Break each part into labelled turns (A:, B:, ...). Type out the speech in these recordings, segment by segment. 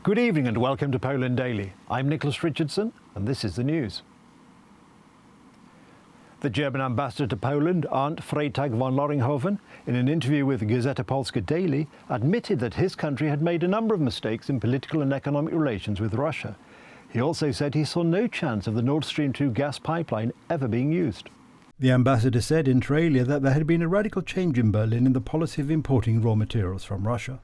A: Good evening and welcome to Poland Daily. I'm Nicholas Richardson and this is the news. The German ambassador to Poland, Arndt Freytag von Loringhoven, in an interview with Gazeta Polska Daily, admitted that his country had made a number of mistakes in political and economic relations with Russia. He also said he saw no chance of the Nord Stream 2 gas pipeline ever being used. The ambassador said inter alia that there had been a radical change in Berlin in the policy of importing raw materials from Russia.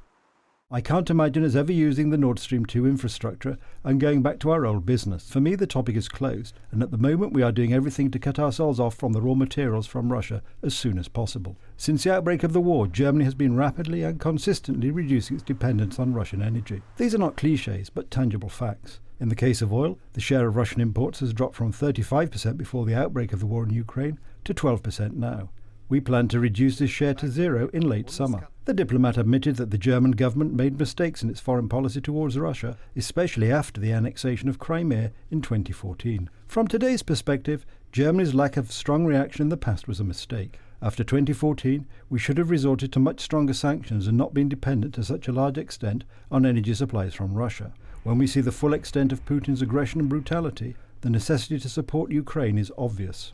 A: I can't imagine us ever using the Nord Stream 2 infrastructure and going back to our old business. For me, the topic is closed, and at the moment we are doing everything to cut ourselves off from the raw materials from Russia as soon as possible. Since the outbreak of the war, Germany has been rapidly and consistently reducing its dependence on Russian energy. These are not clichés, but tangible facts. In the case of oil, the share of Russian imports has dropped from 35% before the outbreak of the war in Ukraine to 12% now. We plan to reduce this share to zero in late summer. The diplomat admitted that the German government made mistakes in its foreign policy towards Russia, especially after the annexation of Crimea in 2014. From today's perspective, Germany's lack of strong reaction in the past was a mistake. After 2014, we should have resorted to much stronger sanctions and not been dependent to such a large extent on energy supplies from Russia. When we see the full extent of Putin's aggression and brutality, the necessity to support Ukraine is obvious.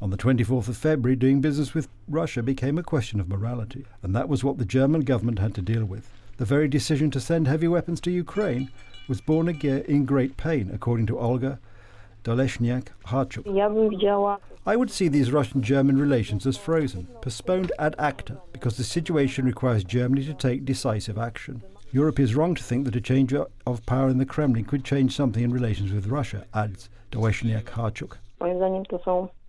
A: On the 24th of February, doing business with Russia became a question of morality, and that was what the German government had to deal with. The very decision to send heavy weapons to Ukraine was born in great pain, according to Olga Doleshniak-Harchuk. I would see these Russian-German relations as frozen, postponed ad acta, because the situation requires Germany to take decisive action. Europe is wrong to think that a change of power in the Kremlin could change something in relations with Russia, adds Doleshniak-Harchuk.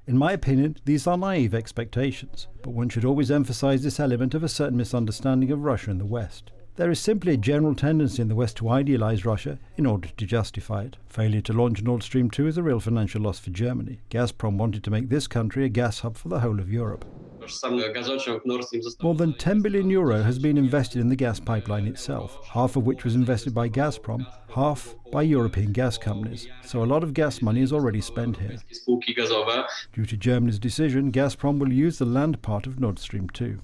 A: In my opinion, these are naive expectations, but one should always emphasize this element of a certain misunderstanding of Russia in the West. There is simply a general tendency in the West to idealize Russia in order to justify it. Failure to launch Nord Stream 2 is a real financial loss for Germany. Gazprom wanted to make this country a gas hub for the whole of Europe. More than €10 billion has been invested in the gas pipeline itself, half of which was invested by Gazprom, half by European gas companies. So a lot of gas money is already spent here. Due to Germany's decision, Gazprom will use the land part of Nord Stream 2.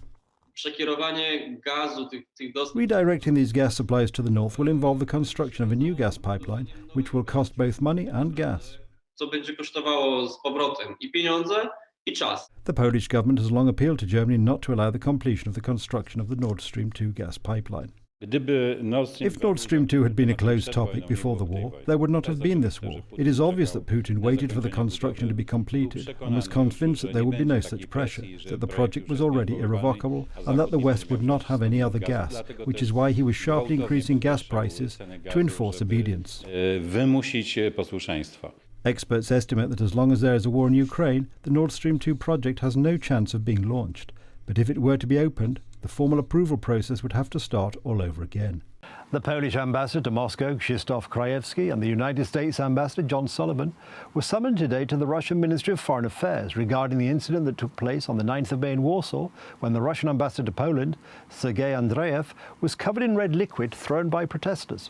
A: Redirecting these gas supplies to the north will involve the construction of a new gas pipeline, which will cost both money and gas. The Polish government has long appealed to Germany not to allow the completion of the construction of the Nord Stream 2 gas pipeline. If Nord Stream 2 had been a closed topic before the war, there would not have been this war. It is obvious that Putin waited for the construction to be completed and was convinced that there would be no such pressure, that the project was already irrevocable and that the West would not have any other gas, which is why he was sharply increasing gas prices to enforce obedience. Experts estimate that as long as there is a war in Ukraine, the Nord Stream 2 project has no chance of being launched. But if it were to be opened, the formal approval process would have to start all over again. The Polish ambassador to Moscow, Krzysztof Krajewski, and the United States ambassador, John Sullivan, were summoned today to the Russian Ministry of Foreign Affairs regarding the incident that took place on the 9th of May in Warsaw, when the Russian ambassador to Poland, Sergei Andreev, was covered in red liquid thrown by protesters.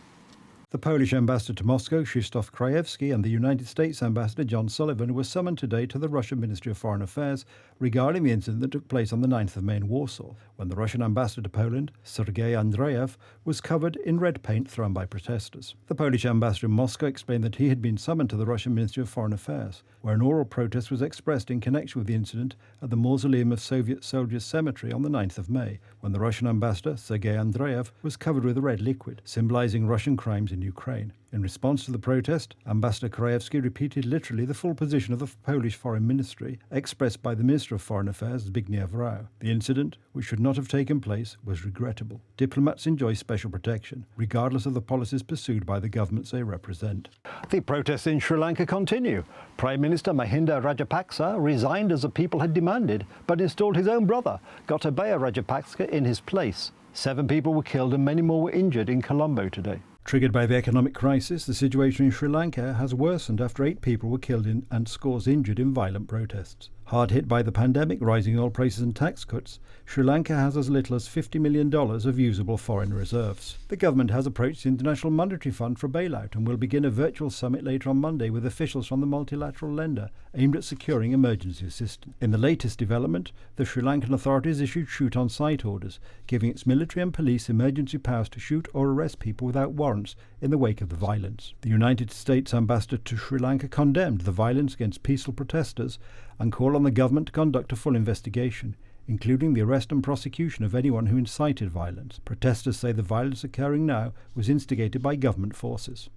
A: The Polish ambassador to Moscow, Krzysztof Krajewski, and the United States ambassador, John Sullivan, were summoned today to the Russian Ministry of Foreign Affairs regarding the incident that took place on the 9th of May in Warsaw, when the Russian ambassador to Poland, Sergei Andreev, was covered in red paint thrown by protesters. The Polish ambassador in Moscow explained that he had been summoned to the Russian Ministry of Foreign Affairs, where an oral protest was expressed in connection with the incident at the Mausoleum of Soviet Soldiers Cemetery on the 9th of May, when the Russian ambassador, Sergei Andreev, was covered with a red liquid, symbolizing Russian crimes in Ukraine. In response to the protest, Ambassador Krajewski repeated literally the full position of the Polish Foreign Ministry, expressed by the Minister of Foreign Affairs, Zbigniew Rau. The incident, which should not have taken place, was regrettable. Diplomats enjoy special protection, regardless of the policies pursued by the governments they represent. The protests in Sri Lanka continue. Prime Minister Mahinda Rajapaksa resigned as the people had demanded, but installed his own brother, Gotabaya Rajapaksa, in his place. 7 people were killed and many more were injured in Colombo today. Triggered by the economic crisis, the situation in Sri Lanka has worsened after 8 people were killed and scores injured in violent protests. Hard hit by the pandemic, rising oil prices and tax cuts, Sri Lanka has as little as $50 million of usable foreign reserves. The government has approached the International Monetary Fund for a bailout and will begin a virtual summit later on Monday with officials from the multilateral lender aimed at securing emergency assistance. In the latest development, the Sri Lankan authorities issued shoot-on-sight orders, giving its military and police emergency powers to shoot or arrest people without warrants in the wake of the violence. The United States ambassador to Sri Lanka condemned the violence against peaceful protesters and called on the government to conduct a full investigation, including the arrest and prosecution of anyone who incited violence. Protesters say the violence occurring now was instigated by government forces.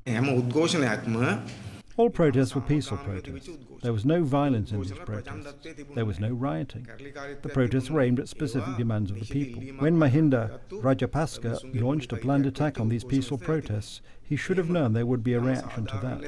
A: All protests were peaceful protests. There was no violence in these protests. There was no rioting. The protests were aimed at specific demands of the people. When Mahinda Rajapaksa launched a planned attack on these peaceful protests, he should have known there would be a reaction to that.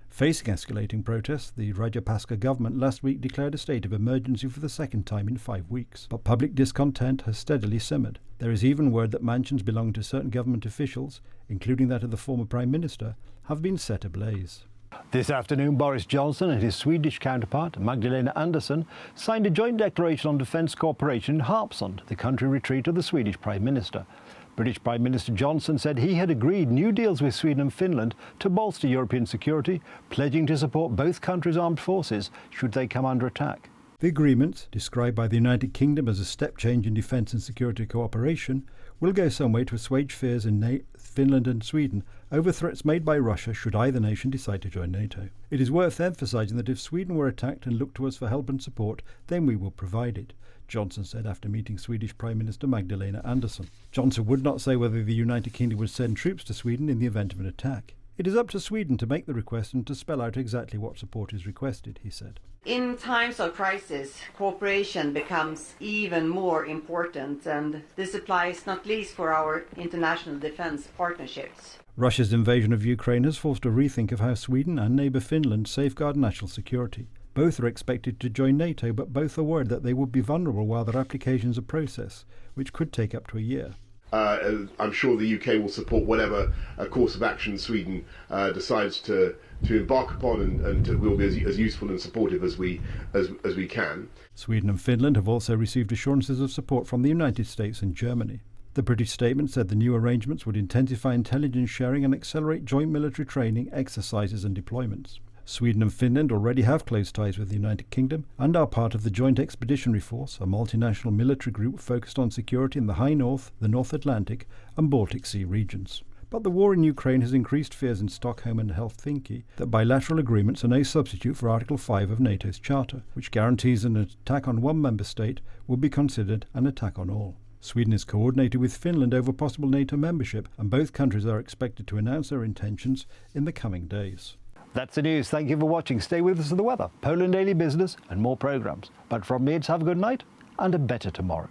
A: Facing escalating protests, the Rajapaksa government last week declared a state of emergency for the second time in 5 weeks. But public discontent has steadily simmered. There is even word that mansions belonging to certain government officials, including that of the former Prime Minister, have been set ablaze. This afternoon, Boris Johnson and his Swedish counterpart, Magdalena Andersson, signed a joint declaration on defence cooperation in Harpsund, the country retreat of the Swedish Prime Minister. British Prime Minister Johnson said he had agreed new deals with Sweden and Finland to bolster European security, pledging to support both countries' armed forces should they come under attack. The agreement, described by the United Kingdom as a step change in defence and security cooperation, will go some way to assuage fears in Finland and Sweden over threats made by Russia should either nation decide to join NATO. It is worth emphasising that if Sweden were attacked and looked to us for help and support, then we will provide it, Johnson said after meeting Swedish Prime Minister Magdalena Andersson. Johnson would not say whether the United Kingdom would send troops to Sweden in the event of an attack. It is up to Sweden to make the request and to spell out exactly what support is requested, he said.
B: In times of crisis, cooperation becomes even more important, and this applies not least for our international defence partnerships.
A: Russia's invasion of Ukraine has forced a rethink of how Sweden and neighbour Finland safeguard national security. Both are expected to join NATO, but both are worried that they would be vulnerable while their applications are processed, which could take up to a year.
C: I'm sure the UK will support whatever course of action Sweden decides to embark upon, and we'll be as useful and supportive as we can.
A: Sweden and Finland have also received assurances of support from the United States and Germany. The British statement said the new arrangements would intensify intelligence sharing and accelerate joint military training, exercises and deployments. Sweden and Finland already have close ties with the United Kingdom and are part of the Joint Expeditionary Force, a multinational military group focused on security in the High North, the North Atlantic and Baltic Sea regions. But the war in Ukraine has increased fears in Stockholm and Helsinki that bilateral agreements are no substitute for Article 5 of NATO's Charter, which guarantees an attack on one member state will be considered an attack on all. Sweden is coordinated with Finland over possible NATO membership, and both countries are expected to announce their intentions in the coming days. That's the news. Thank you for watching. Stay with us for the weather, Poland Daily Business and more programmes. But from me, it's have a good night and a better tomorrow.